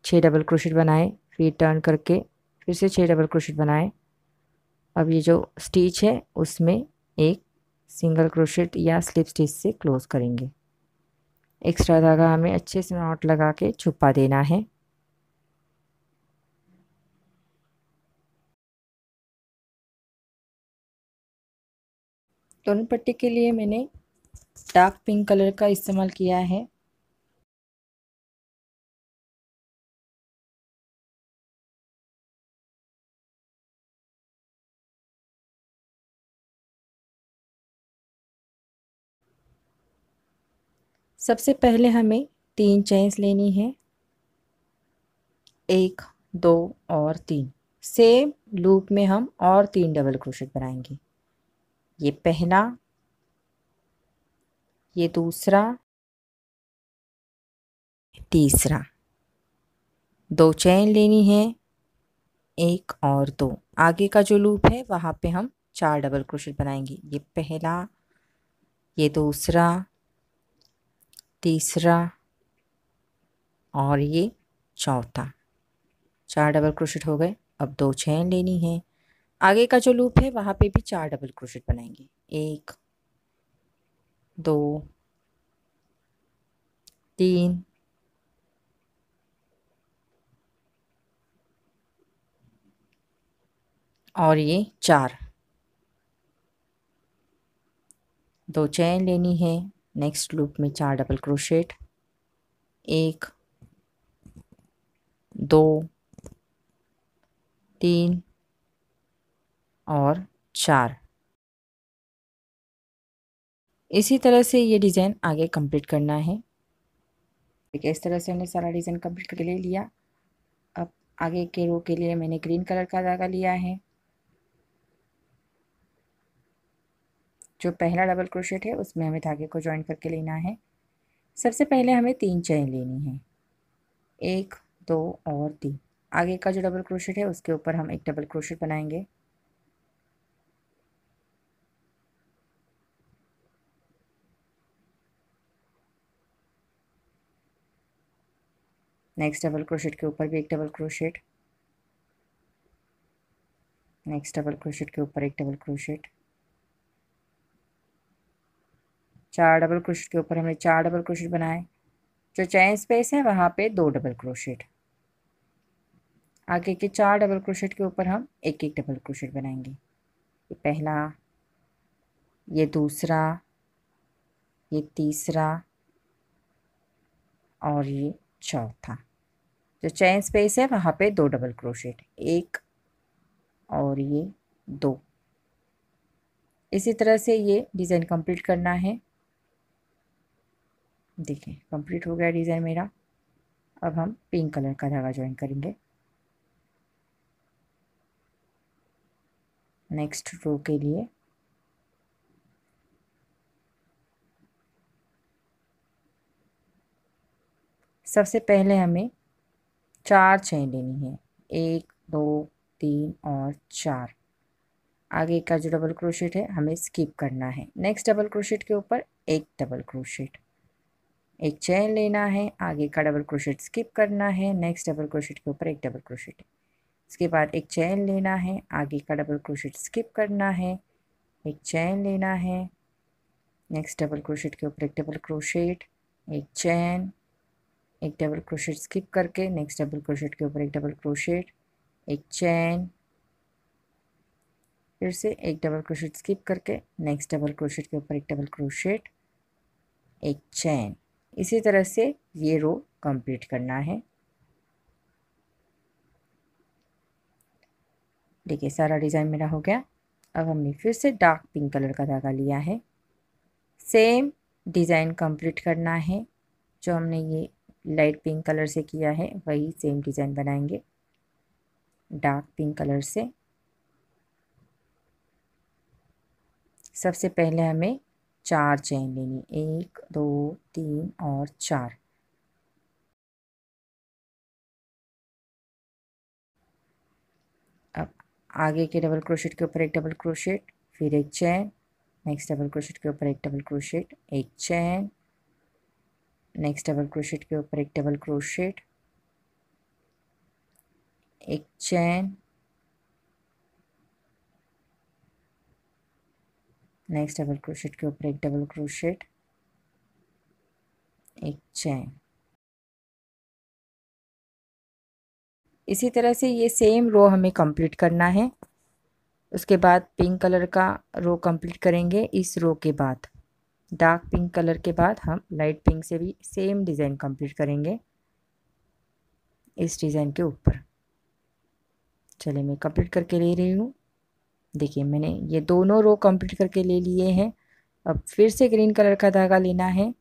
6 डबल क्रोशेट बनाए, फिर टर्न करके फिर से 6 डबल क्रोशेट बनाए। अब ये जो स्टिच है उसमें एक सिंगल क्रोशेट या स्लिप स्टिच से क्लोज करेंगे। एक्स्ट्रा धागा हमें अच्छे से नॉट लगा के छुपा देना है। दोनों पट्टी के लिए मैंने डार्क पिंक कलर का इस्तेमाल किया है। सबसे पहले हमें 3 चेन्स लेनी है, 1 2 और 3। सेम लूप में हम और 3 डबल क्रोशेट बनाएंगे। ये पहला, ये दूसरा, तीसरा। 2 चेन लेनी है, 1 और 2। आगे का जो लूप है वहाँ पे हम 4 डबल क्रोशेट बनाएंगे। ये पहला, ये दूसरा, तीसरा और ये चौथा। 4 डबल क्रोशेट हो गए। अब 2 चेन लेनी है, आगे का जो लूप है वहाँ पे भी 4 डबल क्रोशेट बनाएंगे। 1 2 3 और ये 4। 2 चेन लेनी है, नेक्स्ट लूप में 4 डबल क्रोशेट, 1 2 3 और 4। इसी तरह से ये डिज़ाइन आगे कंप्लीट करना है। देखिए इस तरह से हमने सारा डिज़ाइन कंप्लीट करके ले लिया। अब आगे के रो के लिए मैंने ग्रीन कलर का धागा लिया है। जो पहला डबल क्रोशेट है उसमें हमें धागे को ज्वाइन करके लेना है। सबसे पहले हमें 3 चेन लेनी है, 1 2 और 3। आगे का जो डबल क्रोशेट है उसके ऊपर हम एक डबल क्रोशेट बनाएंगे। नेक्स्ट डबल क्रोशेट के ऊपर भी एक double crochet, next double crochet के ऊपर एक डबल क्रोशेट, 4 डबल क्रोशेट के ऊपर हमने 4 डबल क्रोशेट बनाए। जो चेन स्पेस है वहाँ पे 2 डबल क्रोशेट। आगे के 4 डबल क्रोशेट के ऊपर हम एक एक डबल क्रोशेट बनाएंगे। ये पहला, ये दूसरा, ये तीसरा और ये चौथा। जो चेन स्पेस है वहाँ पे 2 डबल क्रोशेट, एक और ये 2। इसी तरह से ये डिज़ाइन कंप्लीट करना है। देखिए कंप्लीट हो गया डिज़ाइन मेरा। अब हम पिंक कलर का धागा ज्वाइन करेंगे। नेक्स्ट रो के लिए सबसे पहले हमें 4 चेन लेनी है, 1 2 3 और 4। आगे का जो डबल क्रोशेट है हमें स्किप करना है। नेक्स्ट डबल क्रोशेट के ऊपर एक डबल क्रोशेट, एक चेन लेना है, आगे का डबल क्रोशेट स्किप करना है, नेक्स्ट डबल क्रोशेट के ऊपर एक डबल क्रोशेट, इसके बाद एक चेन लेना है, आगे का डबल क्रोशेट स्किप करना है, एक चेन लेना है, नेक्स्ट डबल क्रोशेट के ऊपर एक डबल क्रोशेट, एक चेन, एक डबल क्रोशेट स्किप करके नेक्स्ट डबल क्रोशेट के ऊपर एक डबल क्रोशेट, एक चेन, फिर से एक डबल क्रोशेट स्किप करके नेक्स्ट डबल क्रोशेट के ऊपर एक डबल क्रोशेट, एक चेन। इसी तरह से ये रो कंप्लीट करना है। देखिए सारा डिज़ाइन मेरा हो गया। अब हमने फिर से डार्क पिंक कलर का धागा लिया है, सेम डिज़ाइन कंप्लीट करना है। जो हमने ये लाइट पिंक कलर से किया है वही सेम डिज़ाइन बनाएंगे डार्क पिंक कलर से। सबसे पहले हमें 4 चेन लेनी, 1 2 3 और 4। अब आगे के डबल क्रोशेट के ऊपर एक डबल क्रोशेट, फिर एक चेन, नेक्स्ट डबल क्रोशेट के ऊपर एक डबल क्रोशेट, एक चेन, नेक्स्ट डबल क्रोशेट के ऊपर एक डबल क्रोशेट, एक चेन, नेक्स्ट डबल क्रोशेट के ऊपर एक डबल क्रोशेट, एक चेन। इसी तरह से ये सेम रो हमें कंप्लीट करना है। उसके बाद पिंक कलर का रो कंप्लीट करेंगे। इस रो के बाद डार्क पिंक कलर के बाद हम लाइट पिंक से भी सेम डिज़ाइन कंप्लीट करेंगे इस डिज़ाइन के ऊपर। चलिए मैं कंप्लीट करके ले रही हूँ। देखिए मैंने ये दोनों रो कंप्लीट करके ले लिए हैं। अब फिर से ग्रीन कलर का धागा लेना है।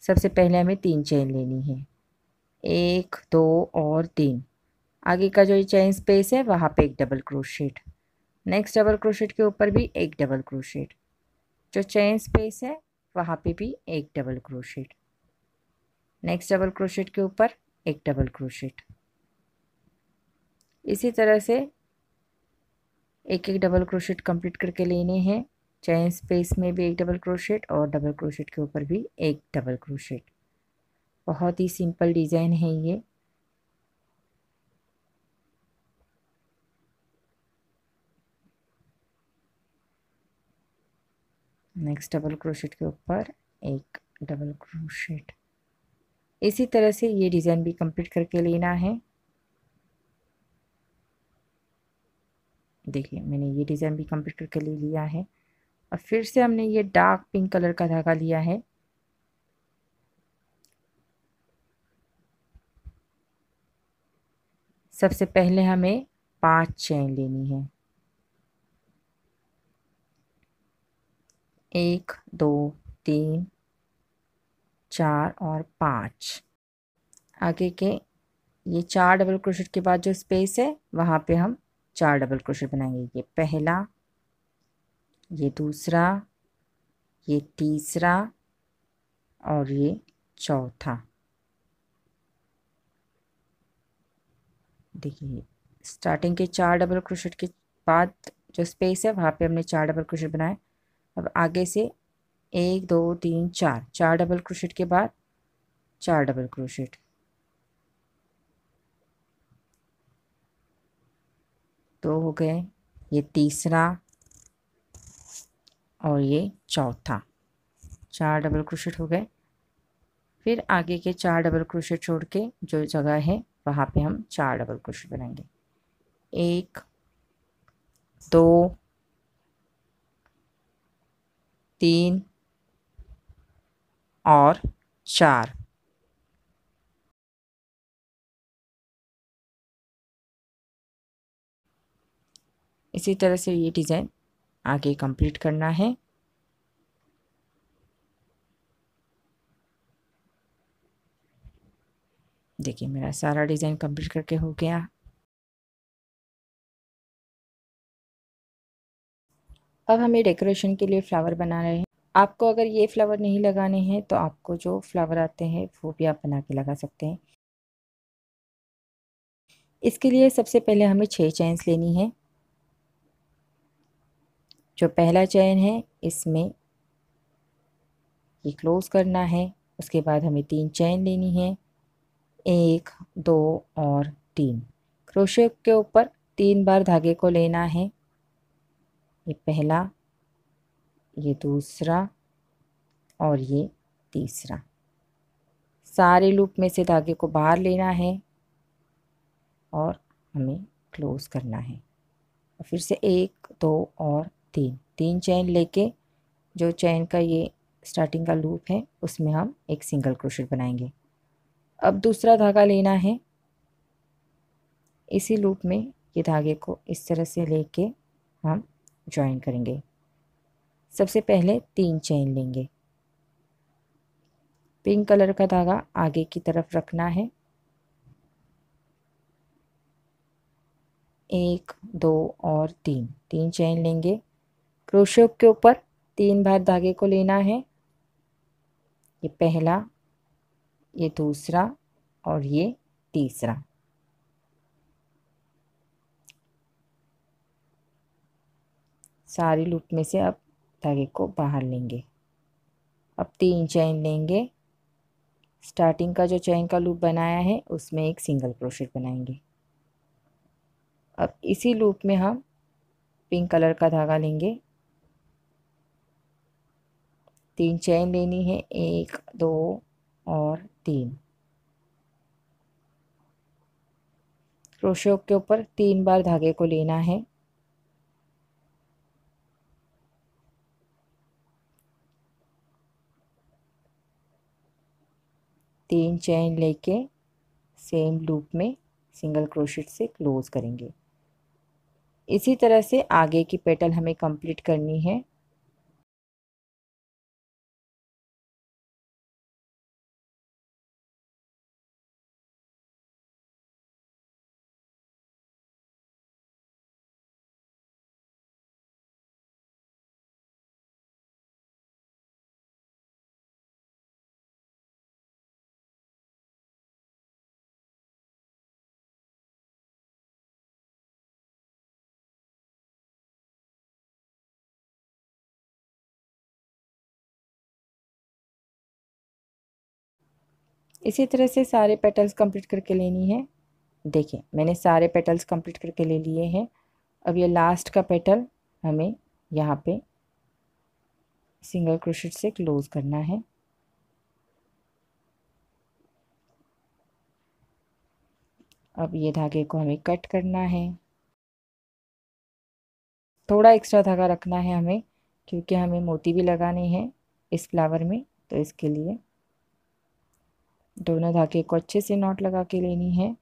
सबसे पहले हमें 3 चेन लेनी है, 1 2 और 3। आगे का जो चेन स्पेस है वहाँ पे एक double crochet, next double crochet के ऊपर भी एक डबल क्रोशेट, जो चेन स्पेस है वहाँ पे भी एक double crochet, next double crochet के ऊपर एक डबल क्रोशेट। इसी तरह से एक एक डबल क्रोशेट कंप्लीट करके लेने हैं। चेन स्पेस में भी एक डबल क्रोशेट और डबल क्रोशेट के ऊपर भी एक डबल क्रोशेट। बहुत ही सिंपल डिज़ाइन है ये। नेक्स्ट डबल क्रोशेट के ऊपर एक डबल क्रोशेट। इसी तरह से ये डिज़ाइन भी कंप्लीट करके लेना है। देखिए मैंने ये डिज़ाइन भी कंप्लीट करके ले लिया है। और फिर से हमने ये डार्क पिंक कलर का धागा लिया है। सबसे पहले हमें 5 चेन लेनी है, 1 2 3 4 और 5। आगे के ये 4 डबल क्रोशेट के बाद जो स्पेस है वहाँ पे हम 4 डबल क्रोशेट बनाएंगे। ये पहला, ये दूसरा, ये तीसरा और ये चौथा। देखिए स्टार्टिंग के 4 डबल क्रोशेट के बाद जो स्पेस है वहाँ पे हमने 4 डबल क्रोशेट बनाए। अब आगे से 1 2 3 4, 4 डबल क्रोशेट के बाद 4 डबल क्रोशेट। तो हो गए, ये तीसरा और ये चौथा, 4 डबल क्रोशेट हो गए। फिर आगे के 4 डबल क्रोशेट छोड़ के जो जगह है वहाँ पे हम 4 डबल क्रोशेट बनाएंगे। 1 2 3 और 4। इसी तरह से ये डिज़ाइन आगे कंप्लीट करना है। देखिए मेरा सारा डिज़ाइन कंप्लीट करके हो गया। अब हमें डेकोरेशन के लिए फ्लावर बना रहे हैं। आपको अगर ये फ्लावर नहीं लगाने हैं तो आपको जो फ्लावर आते हैं वो भी आप बना के लगा सकते हैं। इसके लिए सबसे पहले हमें 6 चेन्स लेनी है। जो पहला चेन है इसमें ये क्लोज करना है। उसके बाद हमें 3 चेन लेनी है, 1 2 और 3। क्रोशे के ऊपर 3 बार धागे को लेना है। ये पहला, ये दूसरा और ये तीसरा। सारे लूप में से धागे को बाहर लेना है और हमें क्लोज करना है। और फिर से 1 2 और 3 चेन लेके जो चेन का ये स्टार्टिंग का लूप है उसमें हम एक सिंगल क्रोशेट बनाएंगे। अब दूसरा धागा लेना है। इसी लूप में ये धागे को इस तरह से लेके हम ज्वाइन करेंगे। सबसे पहले 3 चेन लेंगे। पिंक कलर का धागा आगे की तरफ रखना है। 1 2 और 3 चेन लेंगे। क्रोशे के ऊपर 3 बार धागे को लेना है। ये पहला, ये दूसरा और ये तीसरा। सारी लूप में से अब धागे को बाहर लेंगे। अब 3 चेन लेंगे। स्टार्टिंग का जो चेन का लूप बनाया है उसमें एक सिंगल क्रोशेट बनाएंगे। अब इसी लूप में हम पिंक कलर का धागा लेंगे। 3 चेन लेनी है, 1 2 और 3। क्रोशे के ऊपर 3 बार धागे को लेना है। तीन चेन लेके सेम लूप में सिंगल क्रोशेट से क्लोज करेंगे। इसी तरह से आगे की पेटल हमें कंप्लीट करनी है। इसी तरह से सारे पेटल्स कंप्लीट करके लेनी है। देखिए मैंने सारे पेटल्स कंप्लीट करके ले लिए हैं। अब ये लास्ट का पेटल हमें यहाँ पे सिंगल क्रोशेट से क्लोज करना है। अब ये धागे को हमें कट करना है। थोड़ा एक्स्ट्रा धागा रखना है हमें क्योंकि हमें मोती भी लगाने हैं इस फ्लावर में, तो इसके लिए दोनों धागे को अच्छे से नॉट लगा के लेनी है।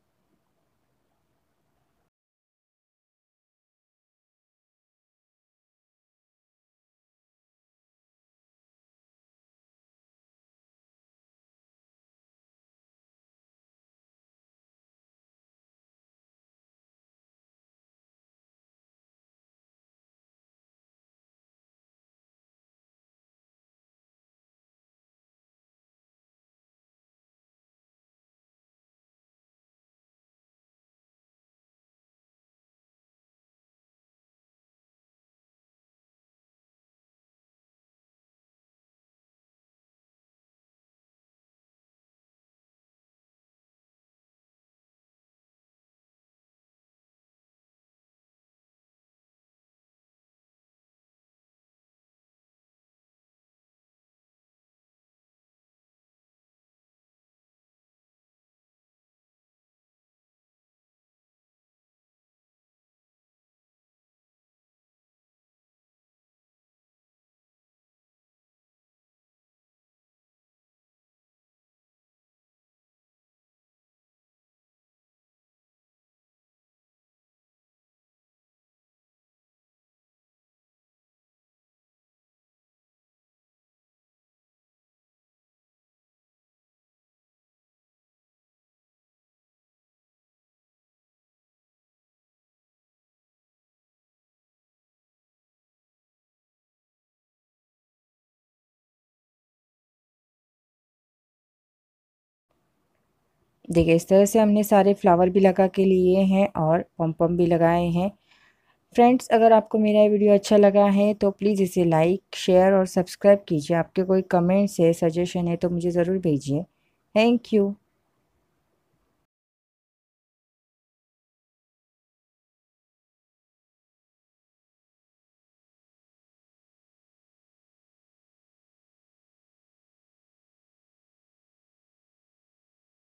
देखिए इस तरह से हमने सारे फ्लावर भी लगा के लिए हैं और पम पम भी लगाए हैं। फ्रेंड्स, अगर आपको मेरा वीडियो अच्छा लगा है तो प्लीज़ इसे लाइक, शेयर और सब्सक्राइब कीजिए। आपके कोई कमेंट्स है, सजेशन है तो मुझे ज़रूर भेजिए। Thank you.